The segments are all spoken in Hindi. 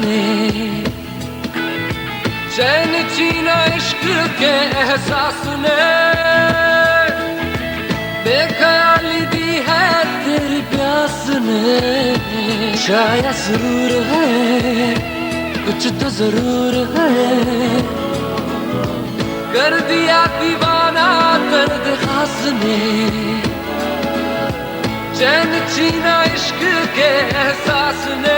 ने चैन छीना इश्क के एहसास ने बेख्याली दी है तेरी प्यास ने शायद जरूर है कुछ तो जरूर है कर दिया दीवाना दर्द खास ने चैन छीना इश्क के एहसास ने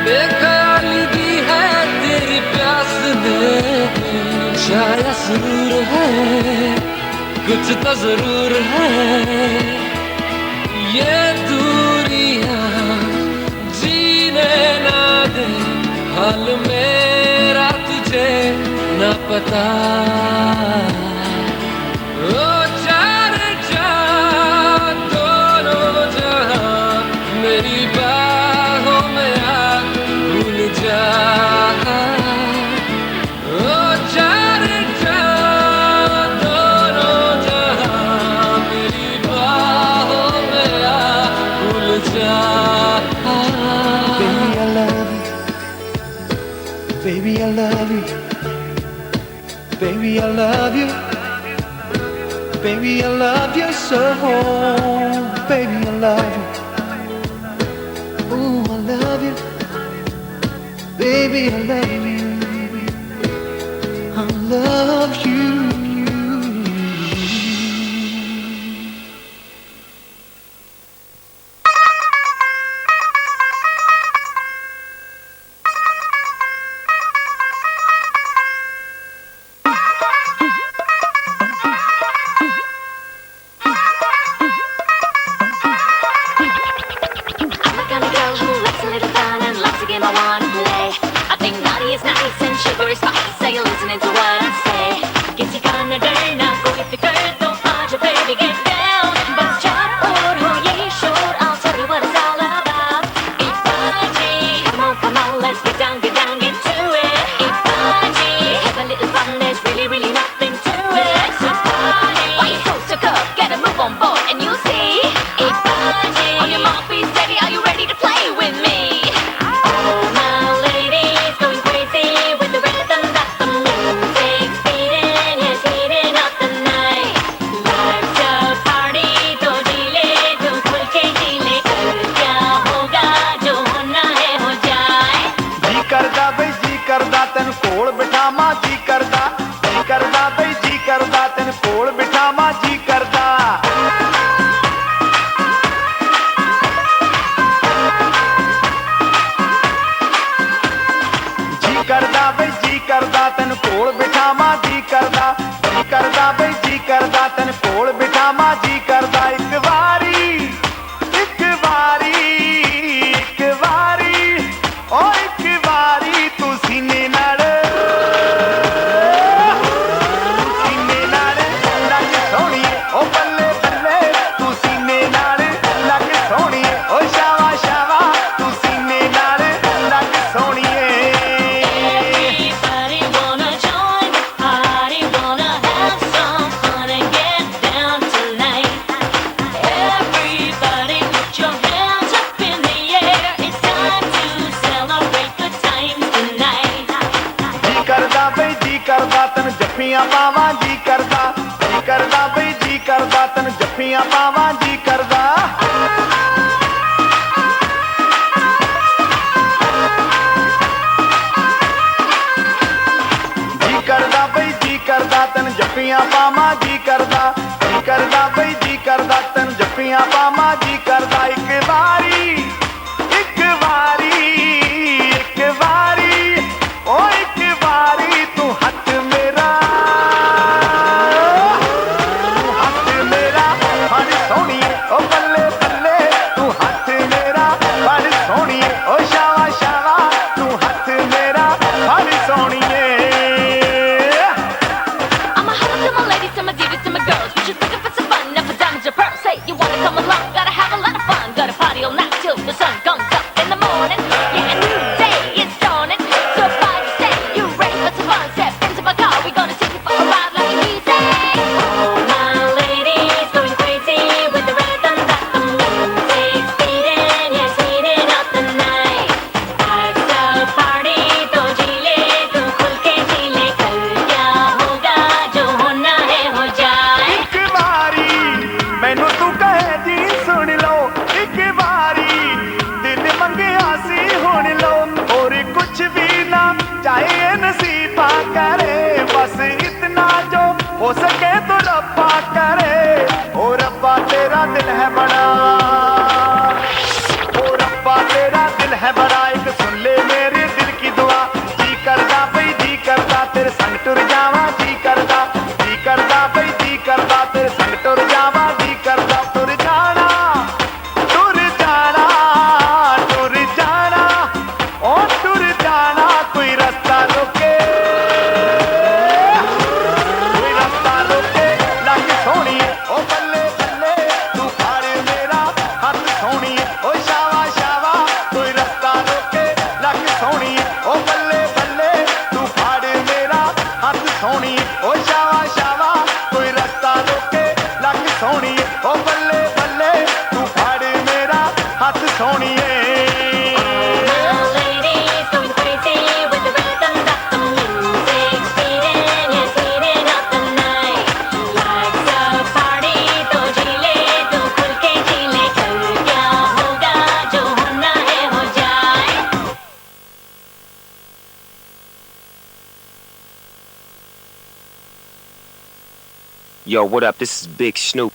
बेख्याली दी है तेरी प्यास ने शायद जरूर है कुछ तो जरूर है ये दूरियां जीने ना दे हाल मेरा तुझे न पता ओ चार चांद दोनों जहां मेरी बाहों में आ भूल जा ओ चार चांद दोनों जहां मेरी बाहों में आ भूल जा Baby, I love you. Baby, I love you. Baby, I love you so. Baby, I love you. Ooh, I love you. Baby, I love you. I love you. Looking for some fun, now for diamonds or pearls. Hey, you wanna come along? Gotta have a lot of fun. Gotta party all night till Yo, what up? This is Big Snoop.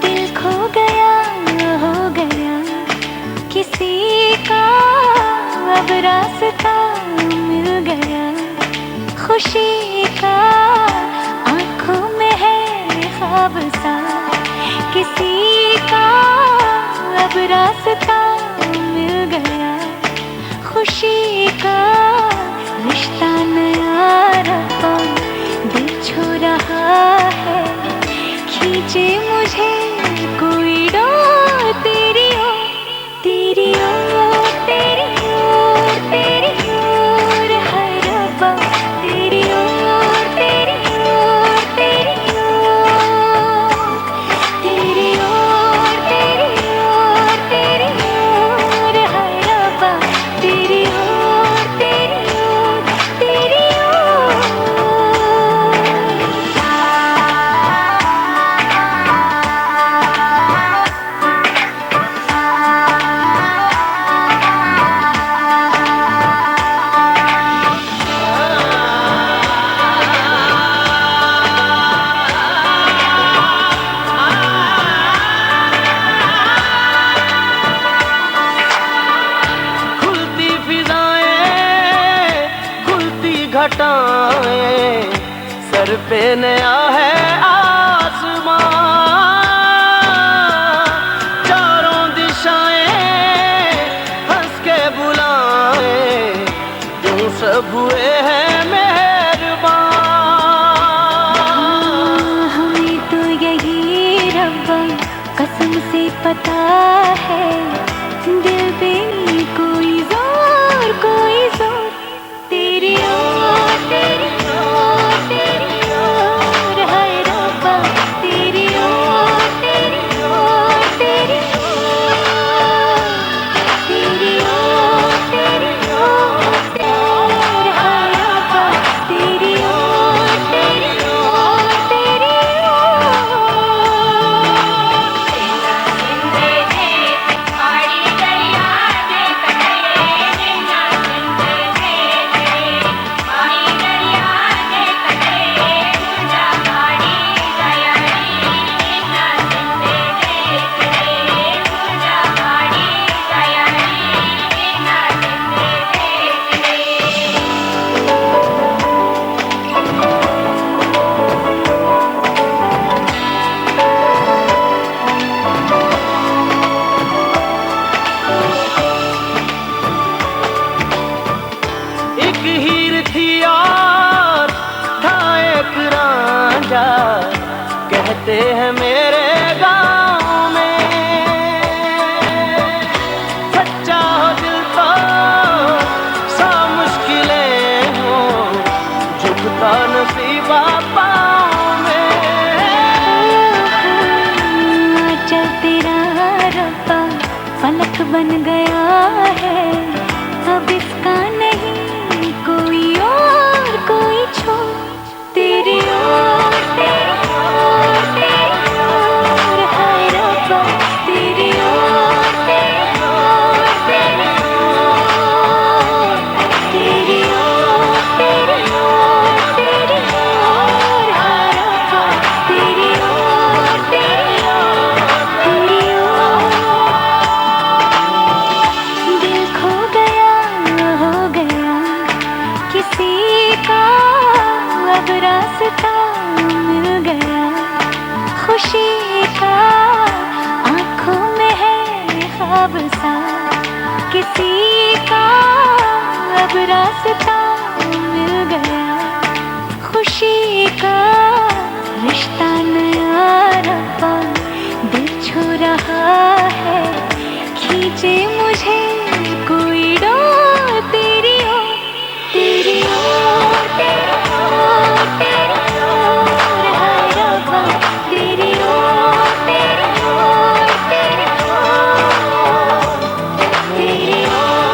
दिल खो गया हो गया किसी का, अब रास्ता मिल गया खुशी का, आँखों में है ख्वाब सा किसी का, अब रास्ता मिल गया खुशी का, रिश्ता नया रहा दिल छू रहा है, खींचे मुझे कोई डोर तेरी ओर, तेरी ओर, तेरी ओर, तेरी ओर है रब्बा, तेरी ओर, तेरी ओर, तेरी ओर, तेरी ओर, तेरी ओर, तेरी ओर है रब्बा, तेरी ओर, तेरी ओर, तेरी ओर। खुलती फिजाएं, खुलती घटाएं, सर पे नया है आसमां, चारों दिशाएं हंस के बुलाएं, यूं सब हुए हैं मेहरबान। हमें तो यही रब्बा कसम से पता है, दिल पे नहीं कोई जोर तेरी ओर, तेरी ओर, तेरी ओर है रब्बा, तेरी ओर, तेरी ओर, तेरी ओर, तेरी ओर, तेरी ओर, तेरी है रब्बा, तेरी ओर, तेरी ओर, तेरी एक हीर थी और था एक रांझा, कहते हैं मेरे गाँव में, सच्चा हो दिल तो सा मुश्किलें हो, झुकता नसीबा पाँव में। चल तेरा रब्बा फलक बन गया है, अब इसका नहीं कोई और कोई छोर, तेरी ओर, तेरी ओर, तेरी ओर है रब्बा, तेरी ओर, तेरी ओर, तेरी ओर, तेरी ओर, तेरी ओर, तेरी ओर है रब्बा, तेरी ओर, तेरी ओर, तेरी ओर। दिल खो गया हो गया किसी का, अब रास्ता मिल गया खुशी का, आँखों में है ख्वाब सा किसी का, अब रास्ता मिल गया खुशी का, रिश्ता नया रब्बा दिल छू रहा है, खींचे मुझे कोई डोर तेरी ओर, तेरी ओर, तेरी ओर, तेरी ओर है रब्बा, तेरी ओर, तेरी ओर, तेरी ओर, तेरी ओर।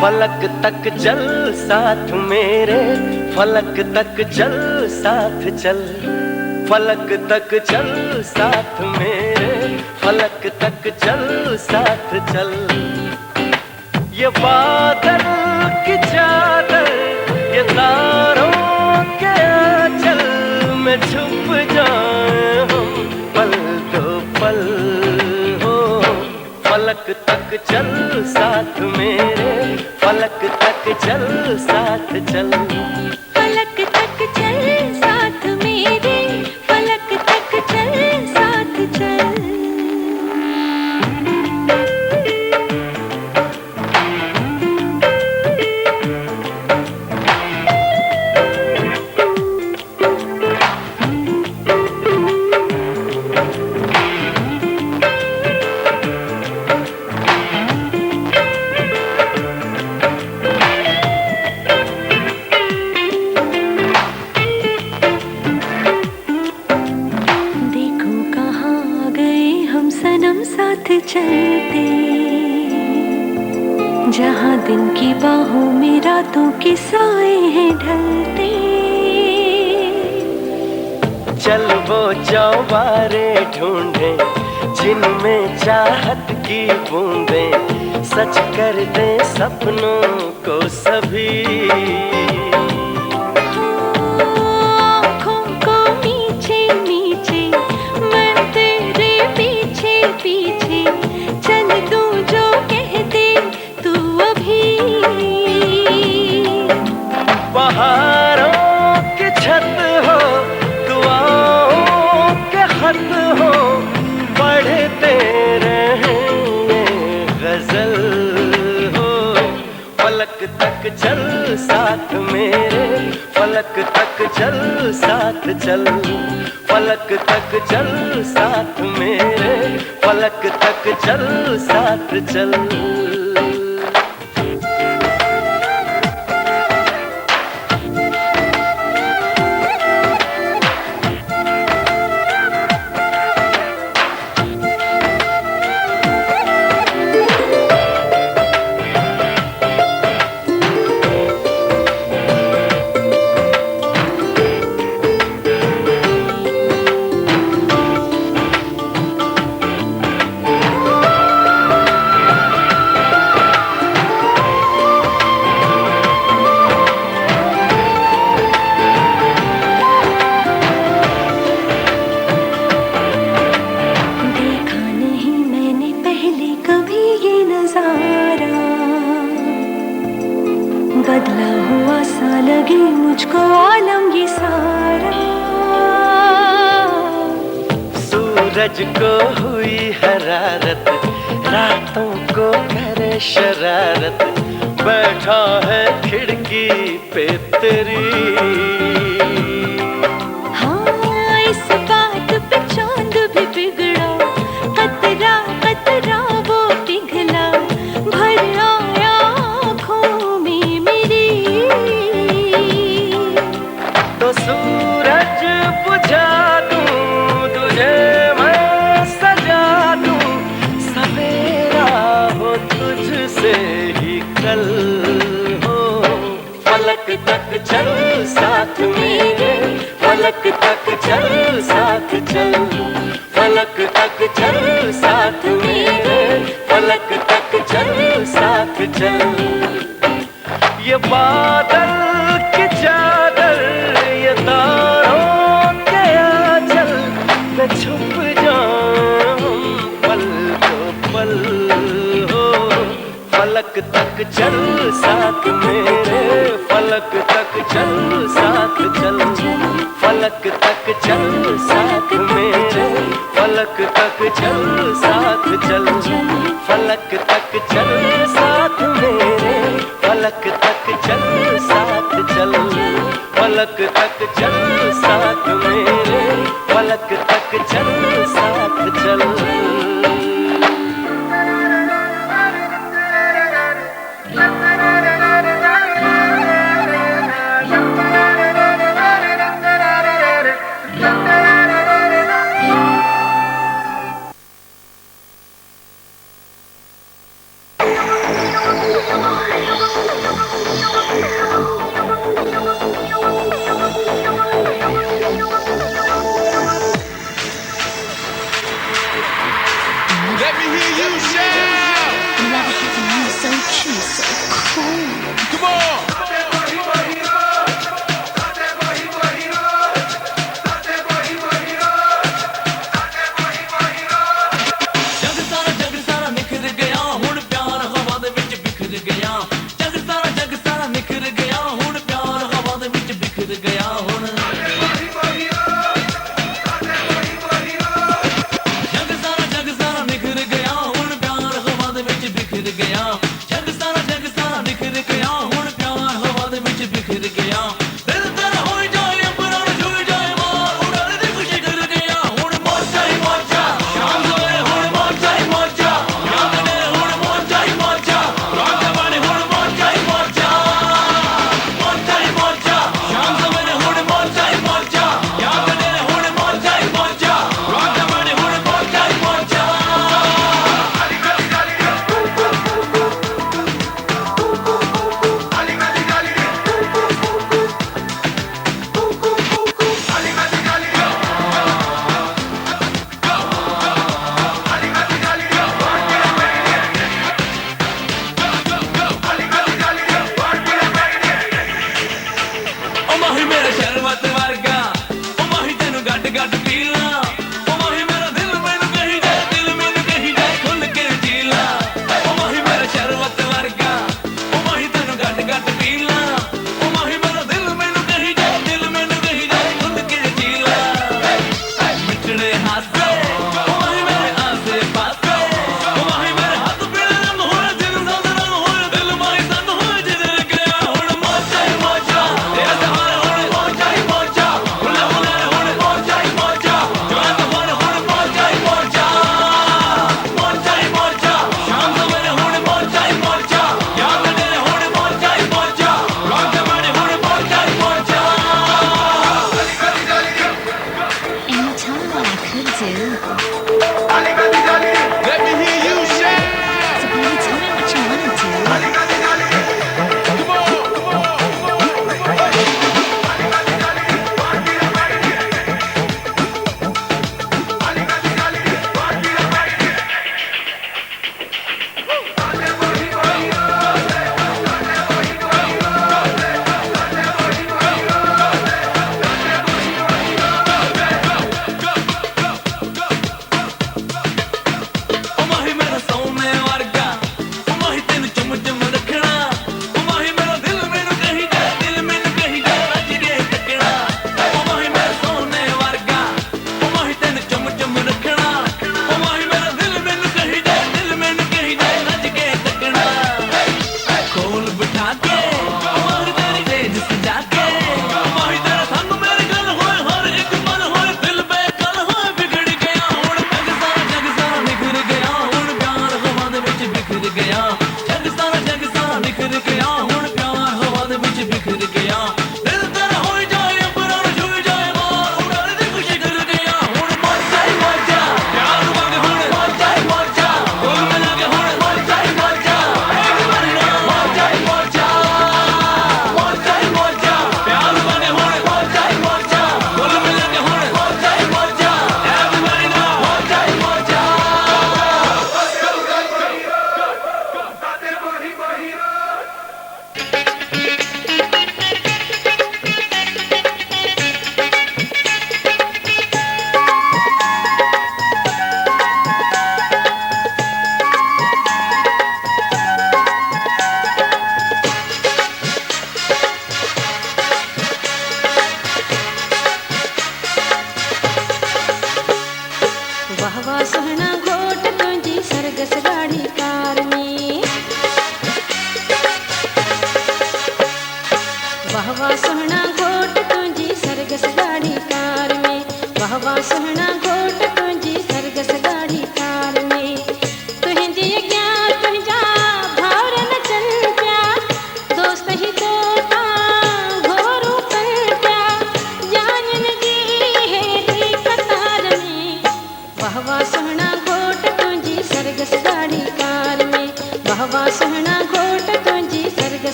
फलक तक चल साथ मेरे, फलक तक चल साथ चल, फलक तक चल साथ मेरे, फलक तक चल साथ चल। ये बादल की चादर, ये तारों के आंचल में छुप जाए हम पल दो पल हो। फलक तक चल साथ मेरे, फलक तक चल साथ चल, फलक तक चल साथ मेरे, फलक तक चल साथ चल। चलते जहाँ दिन की बाहों में रातों के साए हैं ढलते। चल वो चौबारे ढूंढे जिनमें चाहत की बूंदें सच कर दे सपनों को सभी। बहारों की छत हो, दुआओं के खत हो, पढ़ते रहेंगे गजल हो। फलक तक चल साथ मेरे, फलक तक चल साथ चल, फलक तक चल साथ मेरे, फलक तक चल साथ चल। बदला हुआ सा लगे मुझको आलम ये सारा। सूरज को हुई हरारत, रातों को करे शरारत, बैठा है खिड़की पे तेरी। हाँ इस बात पे चांद भी बिगड़ा, कतरा कतरा वो पिघला, भर आया आँखों में मेरी। तो सूरज बुझा दूं तुझे मैं सजा दूं, सवेरा हो तुझसे ही कल हो। फलक तक चल साथ मेरे, फलक तक चल साथ चल, फलक तक चल साथ मेरे, फलक तक चल साथ चल। ये बादल की चादर, ये तारों के आंचल में छुप जाऊं पल दो पल हो। फलक तक चल साथ मेरे, फलक तक चल साथ चल, फलक तक चल साथ मेरे, फलक तक चल साथ चल, फलक तक चल साथ मेरे, फलक तक चल साथ चल, फलक तक चल साथ मेरे, फलक तक चल साथ चल।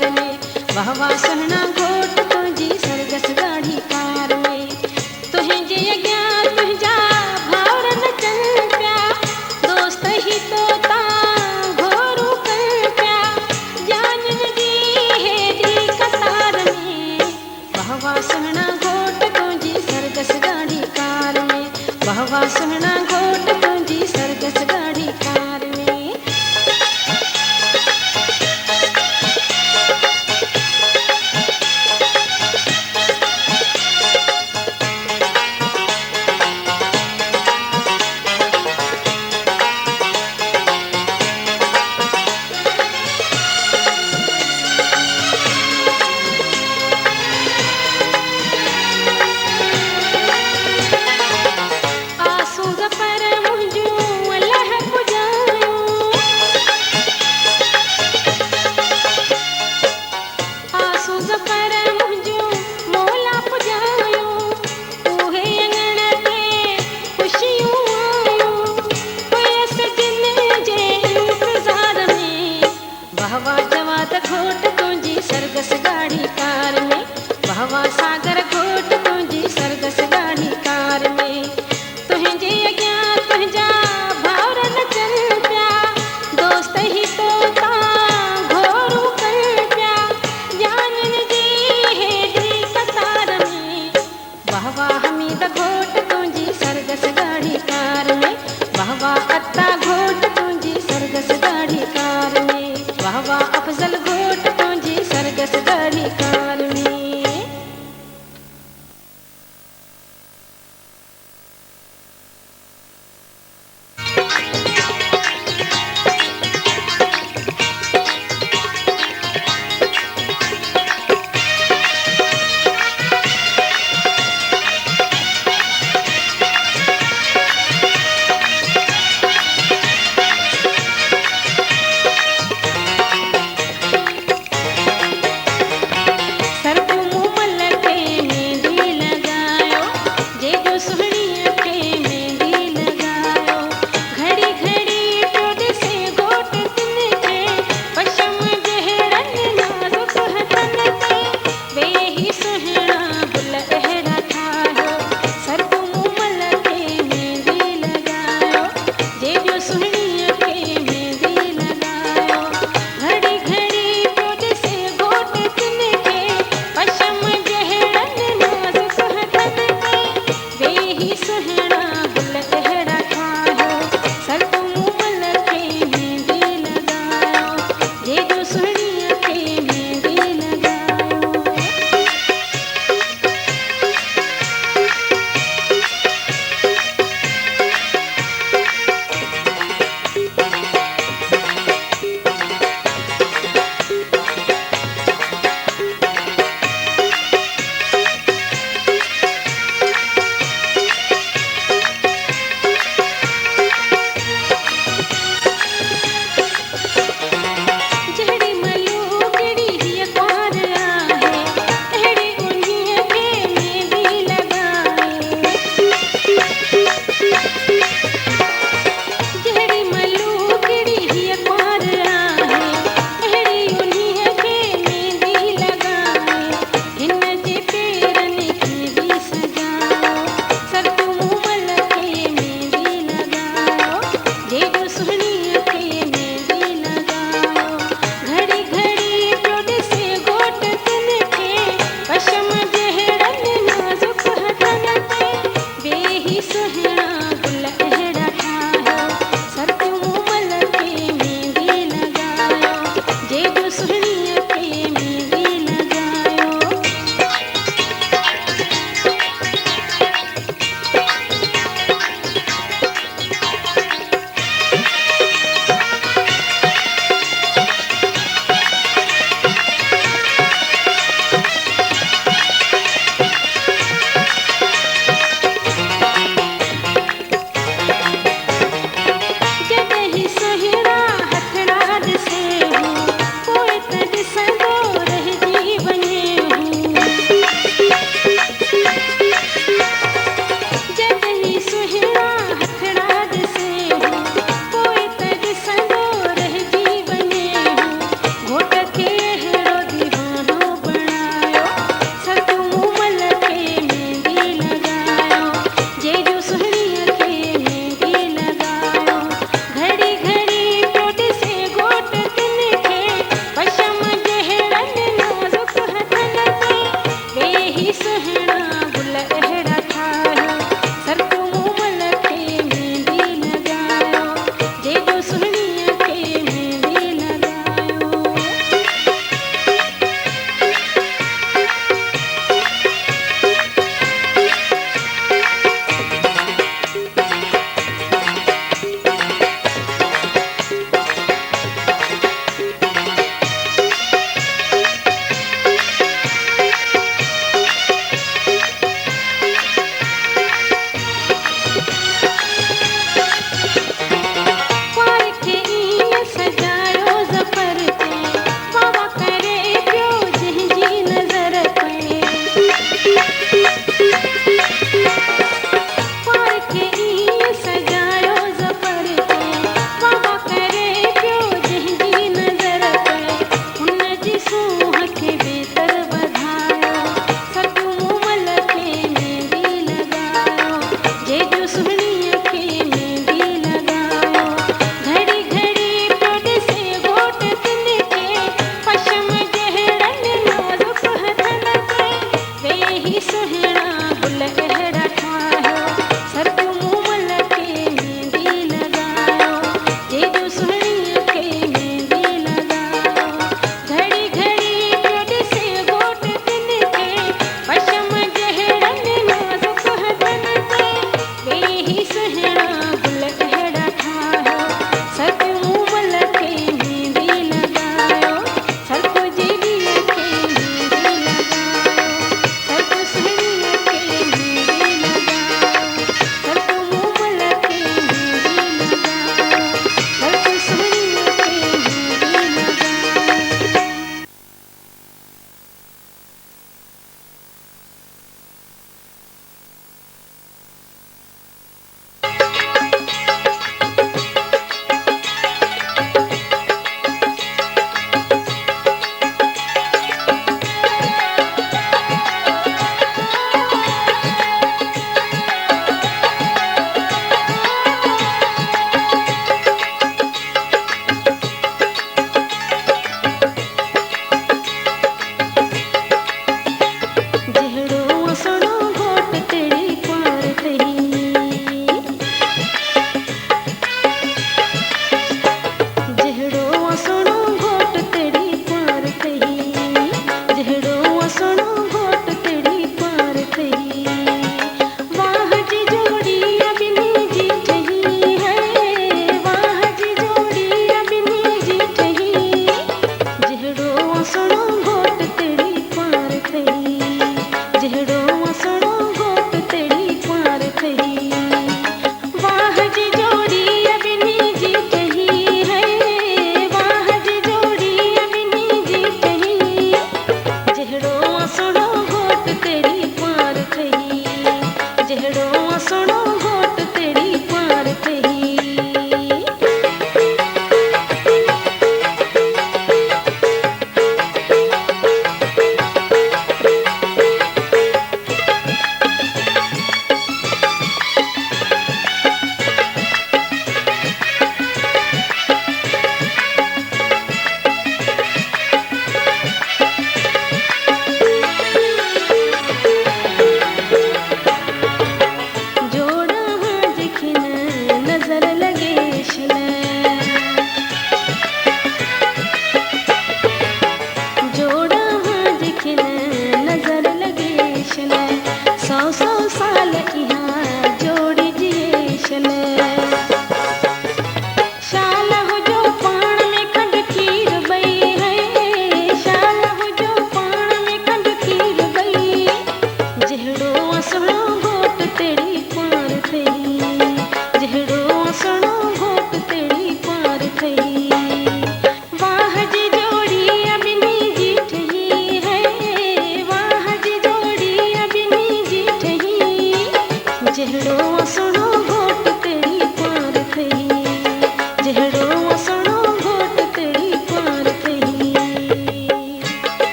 कार में वाह वाह सुहिणा घोट तुंहिंजी सरगस गाड़ी कार में तुंहिंजे अॻियां तुंहिंजा भाउर नचनि पिया दोस्त ही तो तां घोरू कनि पिया जानिन जी हेॾी कतार में वाह वाह सुहिणा घोट तुंहिंजी सरगस गाड़ी कार में वाह वाह सुहिणा घोट तुंहिंजी सरगस गाड़ी कार में घोट तुंहिंजी सरगस गाड़ी कार में वाह वाह सागर घोट तुंहिंजी सरगस गाड़ी कार में तुंहिंजे अॻियां तुंहिंजा भाउर नचनि पिया दोस्त ही तो तां घोरू कनि पिया जानिन जी हेॾी कतार में वाह वाह हमीद घोट तुंहिंजी सरगस गाड़ी कार में वाह वाह अता घोट तुंहिंजी सरगस गाड़ी कार में वाह वाह अफजल घोट तुंहिंजी सरगस गाड़ी कार में सुनो